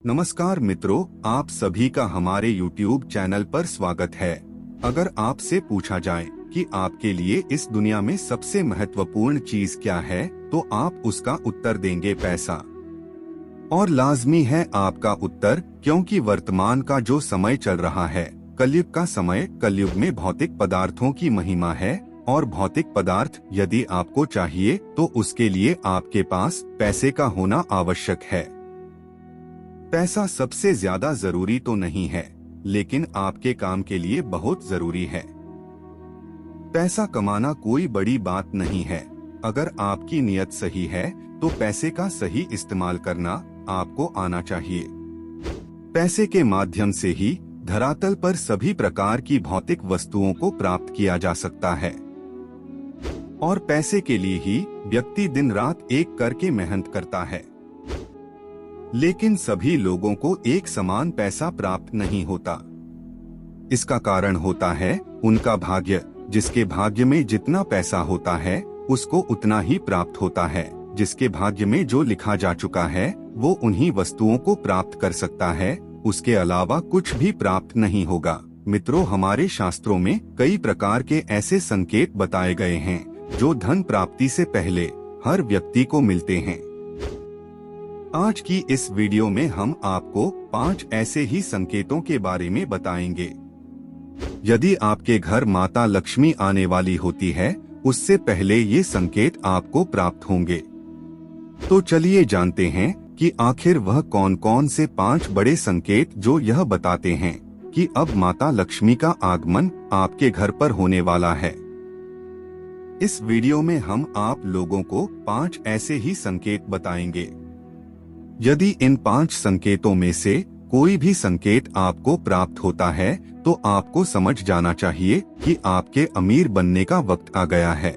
नमस्कार मित्रों, आप सभी का हमारे YouTube चैनल पर स्वागत है। अगर आपसे पूछा जाए कि आपके लिए इस दुनिया में सबसे महत्वपूर्ण चीज क्या है, तो आप उसका उत्तर देंगे पैसा। और लाजमी है आपका उत्तर, क्योंकि वर्तमान का जो समय चल रहा है, कलयुग का समय, कलयुग में भौतिक पदार्थों की महिमा है। और भौतिक पदार्थ यदि आपको चाहिए तो उसके लिए आपके पास पैसे का होना आवश्यक है। पैसा सबसे ज्यादा जरूरी तो नहीं है, लेकिन आपके काम के लिए बहुत जरूरी है। पैसा कमाना कोई बड़ी बात नहीं है। अगर आपकी नीयत सही है तो पैसे का सही इस्तेमाल करना आपको आना चाहिए। पैसे के माध्यम से ही धरातल पर सभी प्रकार की भौतिक वस्तुओं को प्राप्त किया जा सकता है। और पैसे के लिए ही व्यक्ति दिन रात एक करके मेहनत करता है। लेकिन सभी लोगों को एक समान पैसा प्राप्त नहीं होता। इसका कारण होता है उनका भाग्य। जिसके भाग्य में जितना पैसा होता है उसको उतना ही प्राप्त होता है। जिसके भाग्य में जो लिखा जा चुका है वो उन्हीं वस्तुओं को प्राप्त कर सकता है, उसके अलावा कुछ भी प्राप्त नहीं होगा। मित्रों, हमारे शास्त्रों में कई प्रकार के ऐसे संकेत बताए गए हैं जो धन प्राप्ति से पहले हर व्यक्ति को मिलते हैं। आज की इस वीडियो में हम आपको 5 ऐसे ही संकेतों के बारे में बताएंगे। यदि आपके घर माता लक्ष्मी आने वाली होती है, उससे पहले ये संकेत आपको प्राप्त होंगे। तो चलिए जानते हैं कि आखिर वह कौन कौन से 5 बड़े संकेत जो यह बताते हैं कि अब माता लक्ष्मी का आगमन आपके घर पर होने वाला है। इस वीडियो में हम आप लोगों को 5 ऐसे ही संकेत बताएंगे। यदि इन 5 संकेतों में से कोई भी संकेत आपको प्राप्त होता है तो आपको समझ जाना चाहिए कि आपके अमीर बनने का वक्त आ गया है।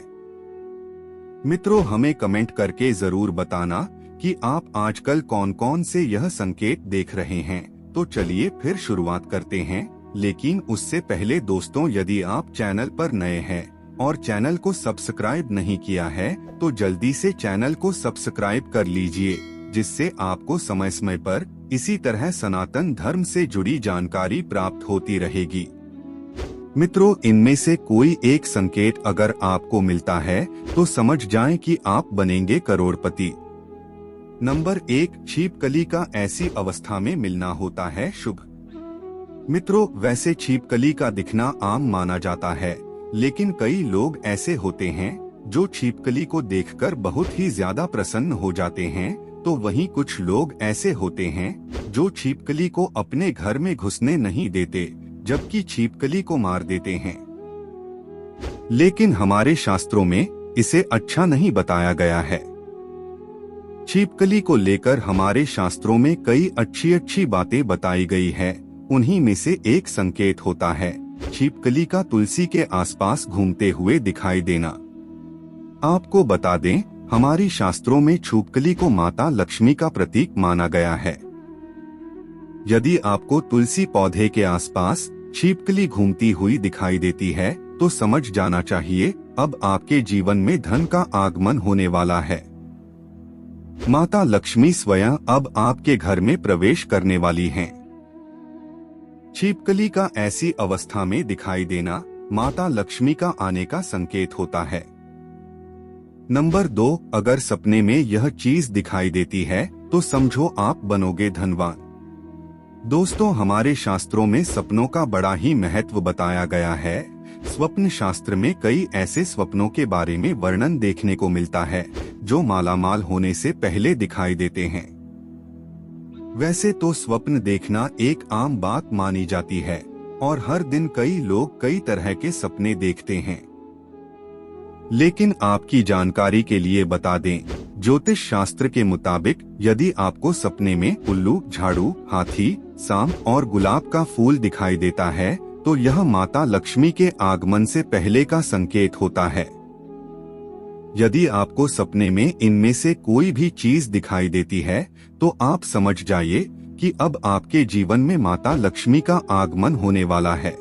मित्रों, हमें कमेंट करके जरूर बताना कि आप आजकल कौन कौन से यह संकेत देख रहे हैं। तो चलिए फिर शुरुआत करते हैं। लेकिन उससे पहले दोस्तों, यदि आप चैनल पर नए हैं और चैनल को सब्सक्राइब नहीं किया है तो जल्दी से चैनल को सब्सक्राइब कर लीजिए, जिससे आपको समय समय पर इसी तरह सनातन धर्म से जुड़ी जानकारी प्राप्त होती रहेगी। मित्रों, इनमें से कोई एक संकेत अगर आपको मिलता है तो समझ जाएं कि आप बनेंगे करोड़पति। नंबर 1, छिपकली का ऐसी अवस्था में मिलना होता है शुभ। मित्रों, वैसे छिपकली का दिखना आम माना जाता है, लेकिन कई लोग ऐसे होते हैं जो छिपकली को देखकर बहुत ही ज्यादा प्रसन्न हो जाते हैं। तो वहीं कुछ लोग ऐसे होते हैं जो छिपकली को अपने घर में घुसने नहीं देते, जबकि छिपकली को मार देते हैं। लेकिन हमारे शास्त्रों में इसे अच्छा नहीं बताया गया है। छिपकली को लेकर हमारे शास्त्रों में कई अच्छी अच्छी बातें बताई गई है। उन्हीं में से एक संकेत होता है छिपकली का तुलसी के आसपास घूमते हुए दिखाई देना। आपको बता दें, हमारी शास्त्रों में छिपकली को माता लक्ष्मी का प्रतीक माना गया है। यदि आपको तुलसी पौधे के आसपास छिपकली घूमती हुई दिखाई देती है तो समझ जाना चाहिए अब आपके जीवन में धन का आगमन होने वाला है। माता लक्ष्मी स्वयं अब आपके घर में प्रवेश करने वाली हैं। छिपकली का ऐसी अवस्था में दिखाई देना माता लक्ष्मी का आने का संकेत होता है। नंबर 2, अगर सपने में यह चीज दिखाई देती है तो समझो आप बनोगे धनवान। दोस्तों, हमारे शास्त्रों में सपनों का बड़ा ही महत्व बताया गया है। स्वप्न शास्त्र में कई ऐसे स्वप्नों के बारे में वर्णन देखने को मिलता है जो मालामाल होने से पहले दिखाई देते हैं। वैसे तो स्वप्न देखना एक आम बात मानी जाती है और हर दिन कई लोग कई तरह के सपने देखते हैं। लेकिन आपकी जानकारी के लिए बता दें, ज्योतिष शास्त्र के मुताबिक यदि आपको सपने में उल्लू, झाड़ू, हाथी, सांप और गुलाब का फूल दिखाई देता है तो यह माता लक्ष्मी के आगमन से पहले का संकेत होता है। यदि आपको सपने में इनमें से कोई भी चीज दिखाई देती है तो आप समझ जाइए कि अब आपके जीवन में माता लक्ष्मी का आगमन होने वाला है।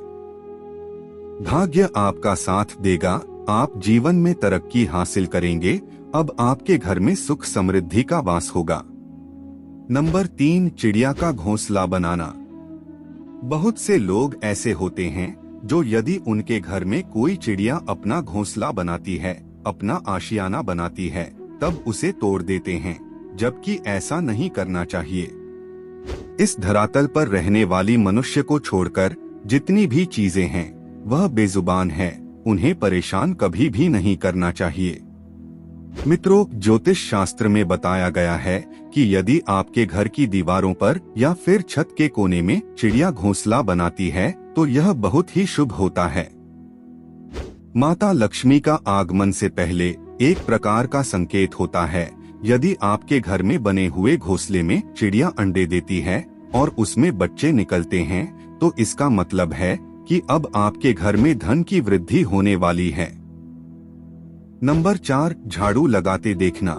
भाग्य आपका साथ देगा, आप जीवन में तरक्की हासिल करेंगे। अब आपके घर में सुख समृद्धि का वास होगा। नंबर 3, चिड़िया का घोंसला बनाना। बहुत से लोग ऐसे होते हैं जो यदि उनके घर में कोई चिड़िया अपना घोंसला बनाती है, अपना आशियाना बनाती है, तब उसे तोड़ देते हैं, जबकि ऐसा नहीं करना चाहिए। इस धरातल पर रहने वाली मनुष्य को छोड़कर जितनी भी चीजें हैं वह बेजुबान है, उन्हें परेशान कभी भी नहीं करना चाहिए। मित्रों, ज्योतिष शास्त्र में बताया गया है कि यदि आपके घर की दीवारों पर या फिर छत के कोने में चिड़िया घोंसला बनाती है तो यह बहुत ही शुभ होता है। माता लक्ष्मी का आगमन से पहले एक प्रकार का संकेत होता है। यदि आपके घर में बने हुए घोंसले में चिड़िया अंडे देती है और उसमें बच्चे निकलते हैं तो इसका मतलब है कि अब आपके घर में धन की वृद्धि होने वाली है। नंबर 4, झाड़ू लगाते देखना।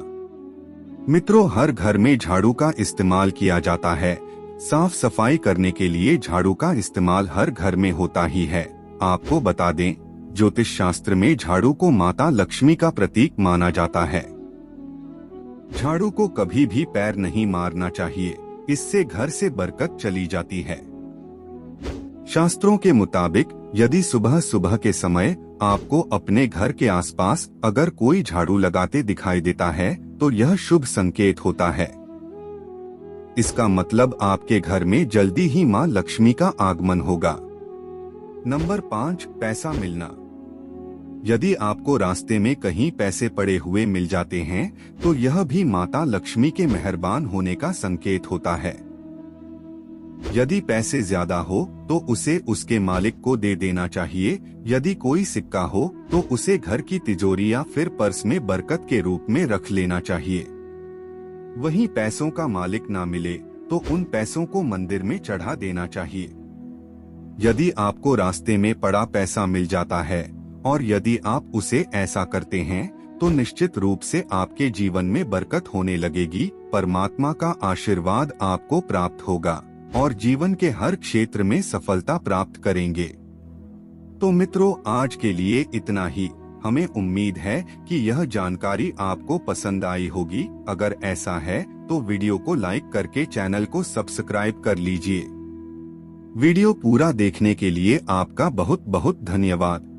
मित्रों, हर घर में झाड़ू का इस्तेमाल किया जाता है। साफ सफाई करने के लिए झाड़ू का इस्तेमाल हर घर में होता ही है। आपको बता दें, ज्योतिष शास्त्र में झाड़ू को माता लक्ष्मी का प्रतीक माना जाता है। झाड़ू को कभी भी पैर नहीं मारना चाहिए, इससे घर से बरकत चली जाती है। शास्त्रों के मुताबिक यदि सुबह सुबह के समय आपको अपने घर के आसपास अगर कोई झाड़ू लगाते दिखाई देता है तो यह शुभ संकेत होता है। इसका मतलब आपके घर में जल्दी ही मां लक्ष्मी का आगमन होगा। नंबर 5, पैसा मिलना। यदि आपको रास्ते में कहीं पैसे पड़े हुए मिल जाते हैं तो यह भी माता लक्ष्मी के मेहरबान होने का संकेत होता है। यदि पैसे ज्यादा हो तो उसे उसके मालिक को दे देना चाहिए। यदि कोई सिक्का हो तो उसे घर की तिजोरी या फिर पर्स में बरकत के रूप में रख लेना चाहिए। वहीं पैसों का मालिक ना मिले तो उन पैसों को मंदिर में चढ़ा देना चाहिए। यदि आपको रास्ते में पड़ा पैसा मिल जाता है और यदि आप उसे ऐसा करते हैं तो निश्चित रूप से आपके जीवन में बरकत होने लगेगी। परमात्मा का आशीर्वाद आपको प्राप्त होगा और जीवन के हर क्षेत्र में सफलता प्राप्त करेंगे। तो मित्रों, आज के लिए इतना ही। हमें उम्मीद है कि यह जानकारी आपको पसंद आई होगी। अगर ऐसा है तो वीडियो को लाइक करके चैनल को सब्सक्राइब कर लीजिए। वीडियो पूरा देखने के लिए आपका बहुत बहुत धन्यवाद।